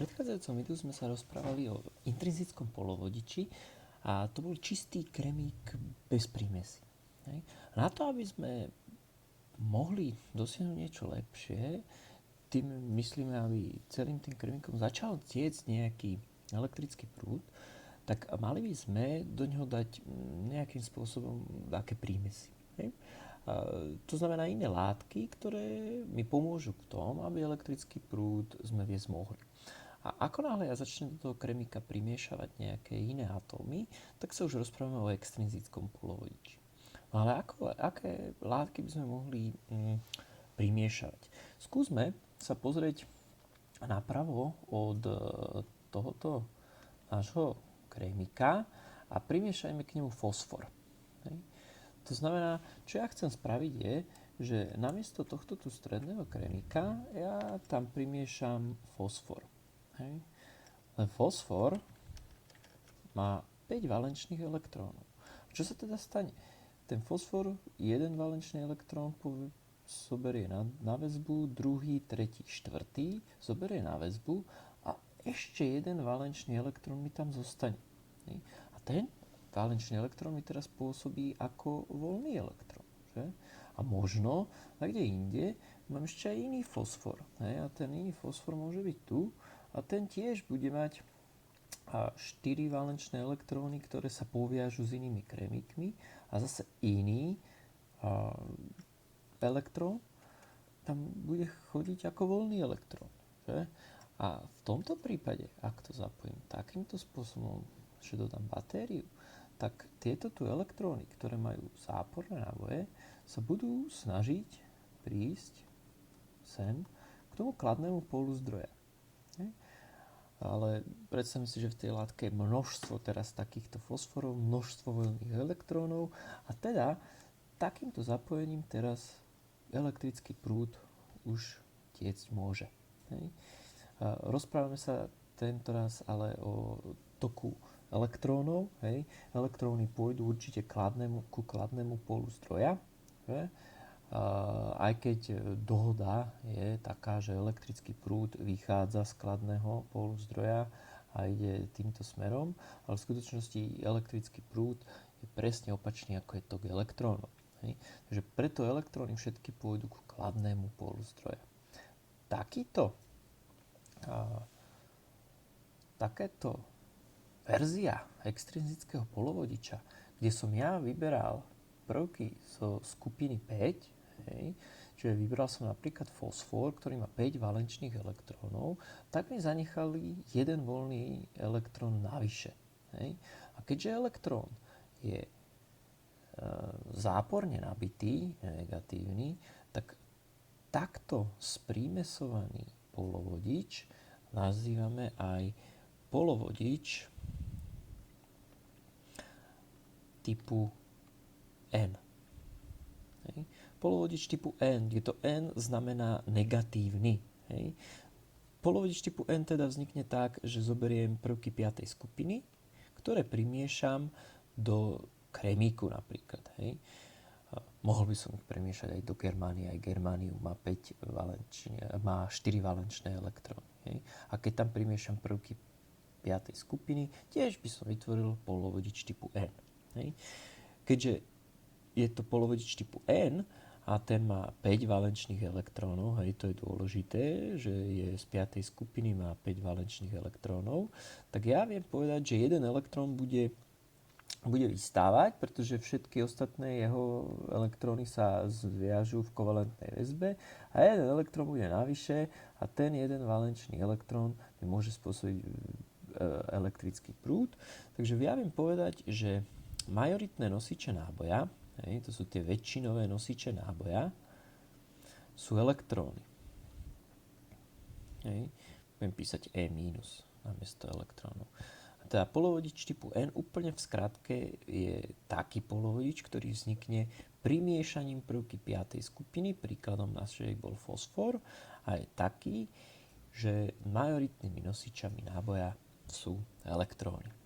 predchádzajúcom videu sme sa rozprávali o intrinsickom polovodiči a to bol čistý kremík bez prímesí. Na to, aby sme mohli dosiahnuť niečo lepšie, tým myslíme, aby celým tým kremíkom začal tiecť nejaký elektrický prúd, tak mali by sme do neho dať nejakým spôsobom také prímesy. To znamená iné látky, ktoré mi pomôžu k tomu, aby elektrický prúd sme viesť mohli. A ako náhle ja začnem do toho kremíka primiešavať nejaké iné atómy, tak sa už rozprávame o extrinsickom polovodiči. No ale aké látky by sme mohli primiešavať? Skúsme sa pozrieť napravo od tohoto nášho kremíka a primiešajme k nemu fosfor. To znamená, čo ja chcem spraviť je, že namiesto tohto tu stredného kremíka ja tam primiešam fosfor. Len fosfor má 5 valenčných elektrónov. Čo sa teda stane? Ten fosfor, jeden valenčný elektrón zoberie na väzbu, druhý, tretí, štvrtý zoberie na väzbu a ešte jeden valenčný elektrón mi tam zostane. A ten valenčný elektrón mi teraz pôsobí ako voľný elektrón. Že? A možno, kde inde, mám ešte aj iný fosfor. A ten iný fosfor môže byť tu a ten tiež bude mať 4 valenčné elektróny, ktoré sa poviažu s inými kremíkmi a zase iný elektrón tam bude chodiť ako voľný elektrón. Že? A v tomto prípade, ak to zapojím takýmto spôsobom, že dodám batériu, tak tieto tu elektróny, ktoré majú záporné náboje, sa budú snažiť prísť sem k tomu kladnému pólu zdroja. Ale predstavme si, že v tej látke je množstvo teraz takýchto fosforov, množstvo voľných elektrónov a teda takýmto zapojením teraz elektrický prúd už tiecť môže. Rozprávame sa tentoraz ale o toku elektrónov. Elektróny pôjdu určite ku kladnému pólu zdroja. Aj keď dohoda je taká, že elektrický prúd vychádza z kladného pólu zdroja a ide týmto smerom, ale v skutočnosti elektrický prúd je presne opačný, ako je tok elektrónov. Takže preto elektróny všetky pôjdu ku kladnému pólu zdroja. Takéto verzia extrinzického polovodiča, kde som ja vyberal prvky zo skupiny 5, čiže vybral som napríklad fosfor, ktorý má 5 valenčných elektrónov, tak mi zanechali jeden voľný elektrón navyše. A keďže elektrón je záporne nabitý, negatívny, tak takto sprímesovaný polovodič nazývame aj polovodič typu N. Polovodič typu N, kde to N znamená negatívny. Polovodič typu N teda vznikne tak, že zoberiem prvky 5. skupiny, ktoré primiešam do kremíku napríklad. Mohol by som ich premiešať aj do germánia. Aj germánium má 4 valenčné elektróny. A keď tam primiešam prvky 5. skupiny, tiež by som vytvoril polovodič typu N. Keďže je to polovodič typu N a ten má 5 valenčných elektrónov, to je dôležité, že je z 5. skupiny má 5 valenčných elektrónov, tak ja viem povedať, že jeden elektrón bude vystávať, pretože všetky ostatné jeho elektróny sa zviažú v kovalentnej väzbe a jeden elektrón bude navyše a ten jeden valenčný elektrón mi môže spôsobiť elektrický prúd. Takže ja viem povedať, že majoritné nosiče náboja, to sú tie väčšinové nosiče náboja, sú elektróny. Budem písať E- namiesto elektrónov. A teda polovodič typu N úplne v skratke je taký polovodič, ktorý vznikne primiešaním prvky 5. skupiny, príkladom našej bol fosfor, a je taký, že majoritnými nosičami náboja sú elektróny.